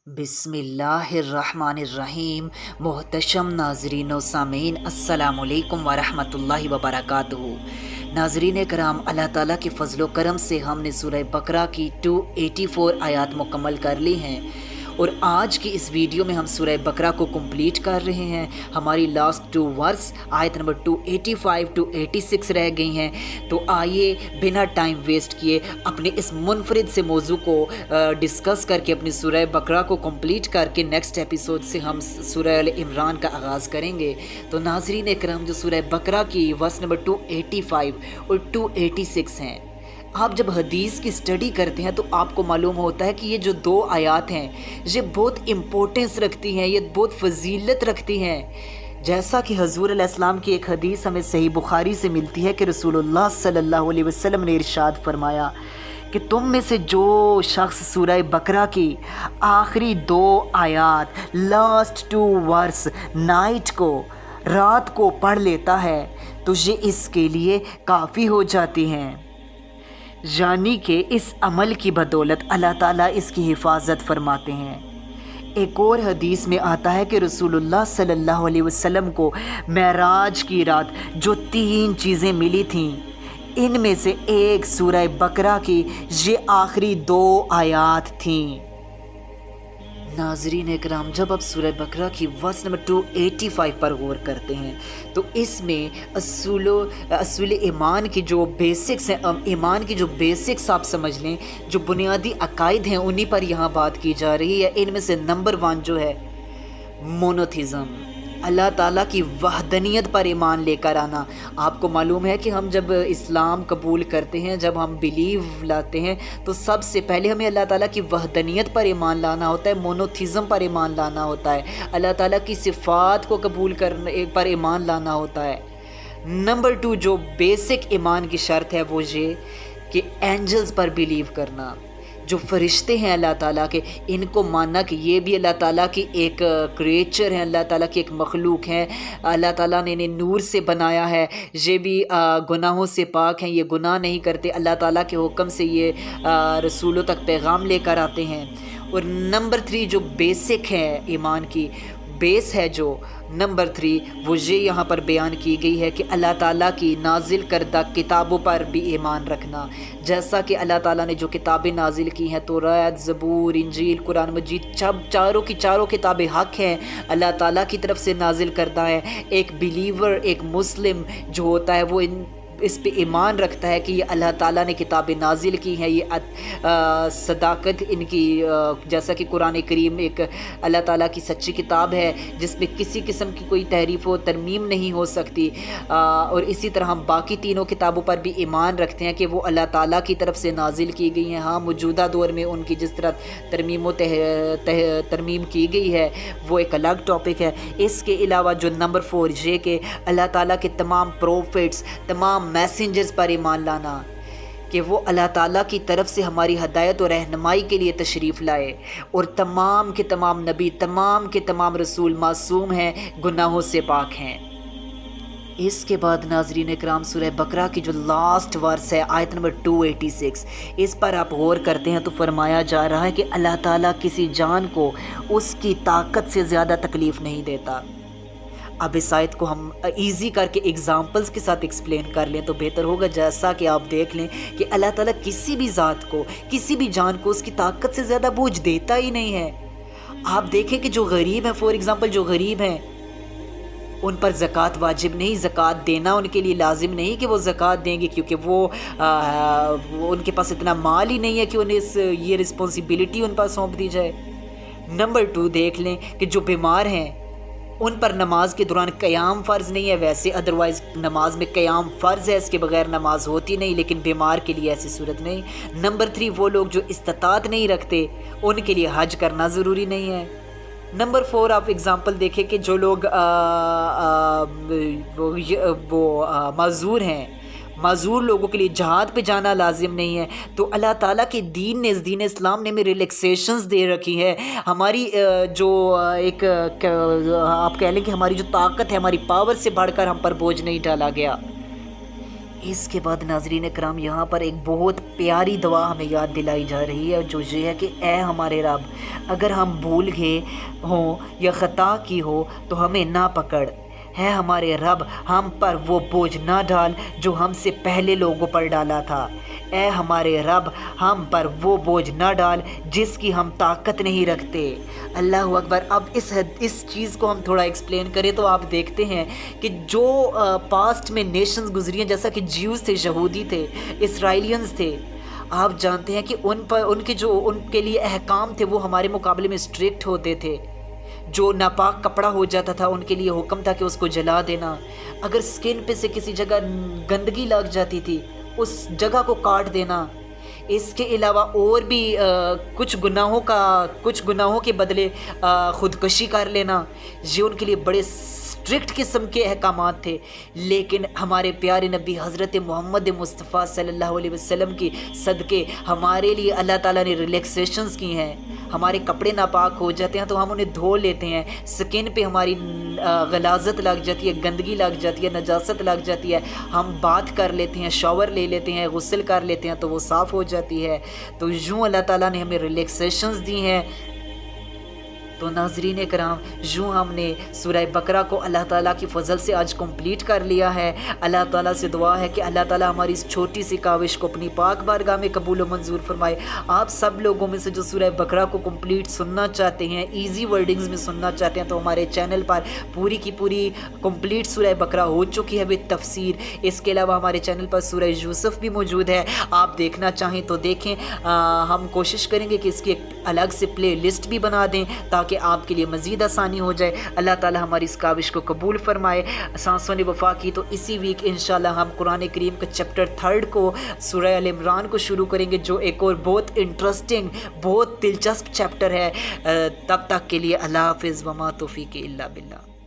बिस्मिल्लाहिर्रहमानिर्रहीम। मोहतशम नाजरीन व सामीन, अस्सलामुअलैकुम वरहमतुल्लाहि वबरकातुहू। नाजरीन कराम, अल्लाह ताला के फ़ज़्ल व करम से हमने सूरह बकरा की 284 आयात मुकम्मल कर ली हैं और आज की इस वीडियो में हम सूरह बकरा को कंप्लीट कर रहे हैं। हमारी लास्ट 2 वर्स आयत नंबर 285 टू 86 रह गई हैं। तो आइए बिना टाइम वेस्ट किए अपने इस मुनफरिद से मौजू को डिस्कस करके अपनी सूरह बकरा को कंप्लीट करके नेक्स्ट एपिसोड से हम सूरह अल इमरान का आगाज़ करेंगे। तो नाज़रीन इकराम, जो सूरह बकरा की वर्स नंबर 285 और 286 हैं, आप जब हदीस की स्टडी करते हैं तो आपको मालूम होता है कि ये जो 2 आयात हैं ये बहुत इम्पोर्टेंस रखती हैं, ये बहुत फजीलत रखती हैं। जैसा कि हजूर अलैहिस्सलाम की एक हदीस हमें सही बुखारी से मिलती है कि रसूलुल्लाह सल्लल्लाहु अलैहि वसल्लम ने इरशाद फरमाया कि तुम में से जो शख्स सूरह बकरा की आखिरी 2 आयात, लास्ट 2 वर्स नाइट को, रात को पढ़ लेता है तो ये इसके लिए काफ़ी हो जाती हैं। यानी कि इस अमल की बदौलत अल्लाह ताला इसकी हिफाजत फरमाते हैं। एक और हदीस में आता है कि रसूलुल्लाह सल्लल्लाहु अलैहि वसल्लम को मेराज की रात जो 3 चीज़ें मिली थीं, इनमें से एक सूरह बकरा की ये आखिरी 2 आयात थीं। नाज़रीन इकराम, जब आप सूरह बकरा की वर्स नंबर 285 पर गौर करते हैं तो इसमें असूल ईमान की जो बेसिक्स हैं, ईमान की जो बेसिक्स आप समझ लें, जो बुनियादी अकायद हैं, उन्हीं पर यहाँ बात की जा रही है। इनमें से नंबर 1 जो है मोनोथिज़म, अल्लाह ताला की वहदनियत पर ईमान लेकर आना। आपको मालूम है कि हम जब इस्लाम कबूल करते हैं, जब हम बिलीव लाते हैं तो सबसे पहले हमें अल्लाह ताला की वहदनियत पर ईमान लाना होता है, मोनोथिज़म पर ईमान लाना होता है, अल्लाह ताला की सिफ़ात को कबूल करने पर ईमान लाना होता है। नंबर 2 जो बेसिक ईमान की शर्त है वो ये कि एंजल्स पर बिलीव करना, जो फरिश्ते हैं अल्लाह ताला के, इनको मानना कि ये भी अल्लाह ताला की एक क्रिएचर हैं, अल्लाह ताला की एक मखलूक हैं। अल्लाह ताला ने इन्हें नूर से बनाया है, ये भी गुनाहों से पाक हैं, ये गुनाह नहीं करते, अल्लाह ताला के हुक्म से ये रसूलों तक पैगाम लेकर आते हैं। और नंबर 3 जो बेसिक है ईमान की बेस है, जो नंबर 3 वो ये यहाँ पर बयान की गई है कि अल्लाह ताला की नाजिल करदा किताबों पर भी ईमान रखना। जैसा कि अल्लाह ताला ने जो किताबें नाजिल की हैं, तौरात, ज़बूर, इंजील, कुरान मजीद, चारों की चारों किताबें हक़ हैं, अल्लाह ताला की तरफ से नाजिल करदा है। एक बिलीवर, एक मुस्लिम जो होता है वो इस पे ईमान रखता है कि ये अल्लाह ताला ने किताबें नाजिल की हैं, ये सदाकत इनकी, जैसा कि कुरान करीम एक अल्लाह ताला की सच्ची किताब है जिसमें किसी किस्म की कोई तहरीफ़ व तरमीम नहीं हो सकती। और इसी तरह हम बाकी तीनों किताबों पर भी ईमान रखते हैं कि वो अल्लाह ताला की तरफ से नाजिल की गई हैं। हाँ, मौजूदा दौर में उनकी जिस तरह तरमीम की गई है वो एक अलग टॉपिक है। इसके अलावा जो नंबर 4 ये कि अल्लाह ताला के तमाम प्रोफेट्स, तमाम मैसेंजर्स पर ईमान लाना कि वो अल्लाह ताला की तरफ से हमारी हदायत और रहनुमाई के लिए तशरीफ़ लाए, और तमाम के तमाम नबी, तमाम के तमाम रसूल मासूम हैं, गुनाहों से पाक हैं। इसके बाद नाज़रीन इकराम, सूरह बकरा की जो लास्ट वर्स है आयत नंबर 286, इस पर आप गौर करते हैं तो फरमाया जा रहा है कि अल्लाह ताला किसी जान को उसकी ताकत से ज़्यादा तकलीफ़ नहीं देता। अब इस आयत को हम इजी करके एग्जांपल्स के साथ एक्सप्लेन कर लें तो बेहतर होगा। जैसा कि आप देख लें कि अल्लाह ताला किसी भी ज़ात को, किसी भी जान को उसकी ताकत से ज़्यादा बोझ देता ही नहीं है। आप देखें कि जो गरीब हैं, फॉर एग्ज़ाम्पल जो गरीब हैं, उन पर ज़कात वाजिब नहीं, ज़कात देना उनके लिए लाजिम नहीं कि वो ज़कात देंगे, क्योंकि वो उनके पास इतना माल ही नहीं है कि उन्हें ये रिस्पॉन्सिबिलिटी उन पर सौंप दी जाए। नंबर 2 देख लें कि जो बीमार हैं उन पर नमाज के दौरान क़याम फ़र्ज़ नहीं है। वैसे अदरवाइज़ नमाज में क़याम फ़र्ज़ है, इसके बगैर नमाज होती नहीं, लेकिन बीमार के लिए ऐसी सूरत नहीं। नंबर 3 वो लोग जो इस्तात नहीं रखते उनके लिए हज करना ज़रूरी नहीं है। नंबर 4 आप एग्ज़ाम्पल देखें कि जो लोग माज़ूर हैं, माज़ूर लोगों के लिए जहाद पे जाना लाजिम नहीं है। तो अल्लाह ताला के दीन ने, दीन इस्लाम ने हमें रिलैक्सेशंस दे रखी है। हमारी जो एक आप कह लें कि हमारी जो ताकत है, हमारी पावर से बढ़कर हम पर बोझ नहीं डाला गया। اس کے بعد ناظرین کرام یہاں پر ایک بہت پیاری دعا ہمیں یاد دلائی جا رہی ہے، جو یہ ہے کہ اے ہمارے رب، اگر ہم بھول گئے ہوں یا خطا کی ہو تو ہمیں نہ پکڑ، ہے ہمارے رب ہم پر وہ بوجھ نہ ڈال جو ہم سے پہلے لوگوں پر ڈالا تھا، اے ہمارے رب ہم پر وہ بوجھ نہ ڈال جس کی ہم طاقت نہیں رکھتے۔ اللہ اکبر۔ اب اس چیز کو ہم تھوڑا ایکسپلین کریں تو آپ دیکھتے ہیں کہ جو پاسٹ میں نیشنز گزری ہیں، جیسا کہ جیوز تھے، یہودی تھے، اسرائیلینز تھے، آپ جانتے ہیں کہ ان کے لیے احکام تھے وہ ہمارے مقابلے میں اسٹرکٹ ہوتے تھے۔ جو ناپاک کپڑا ہو جاتا تھا ان کے لیے حکم تھا کہ اس کو جلا دینا، اگر سکن پہ سے کسی جگہ گندگی لگ جاتی تھی اس جگہ کو کاٹ دینا۔ اس کے علاوہ اور بھی کچھ گناہوں کے بدلے خودکشی کر لینا، یہ ان کے لیے بڑے اسٹرکٹ قسم کے احکامات تھے۔ لیکن ہمارے پیارے نبی حضرت محمد مصطفیٰ صلی اللہ علیہ وسلم کی صدقے ہمارے لیے اللہ تعالیٰ نے ریلیکسیشنز کی ہیں۔ ہمارے کپڑے ناپاک ہو جاتے ہیں تو ہم انہیں دھو لیتے ہیں، سکن پہ ہماری غلاظت لگ جاتی ہے، گندگی لگ جاتی ہے، نجاست لگ جاتی ہے، ہم بات کر لیتے ہیں، شاور لے لیتے ہیں، غسل کر لیتے ہیں تو وہ صاف ہو جاتی ہے۔ تو یوں اللہ تعالیٰ نے ہمیں ریلیکسیشنز دی ہیں۔ تو ناظرین کرام، یوں ہم نے سورہ بقرہ کو اللہ تعالیٰ کی فضل سے آج کمپلیٹ کر لیا ہے۔ اللہ تعالیٰ سے دعا ہے کہ اللہ تعالیٰ ہماری اس چھوٹی سی کاوش کو اپنی پاک بارگاہ میں قبول و منظور فرمائے۔ آپ سب لوگوں میں سے جو سورہ بقرہ کو کمپلیٹ سننا چاہتے ہیں، ایزی ورڈنگز میں سننا چاہتے ہیں، تو ہمارے چینل پر پوری کی پوری کمپلیٹ سورہ بقرہ ہو چکی ہے وتھ تفسیر۔ اس کے علاوہ ہمارے چینل پر سورہ یوسف بھی موجود ہے، آپ دیکھنا چاہیں تو دیکھیں۔ ہم کوشش کریں گے کہ اس کی ایک الگ سے پلے لسٹ بھی بنا دیں تاکہ آپ کے لیے مزید آسانی ہو جائے۔ اللہ تعالی ہماری اس کاوش کو قبول فرمائے۔ سانسوں نے وفا کی تو اسی ویک انشاءاللہ ہم قرآن کریم کا چیپٹر 3 کو، سورہ ال عمران کو شروع کریں گے، جو ایک اور بہت انٹرسٹنگ، بہت دلچسپ چیپٹر ہے۔ تب تک کے لیے اللہ حافظ، وما توفیق الا باللہ۔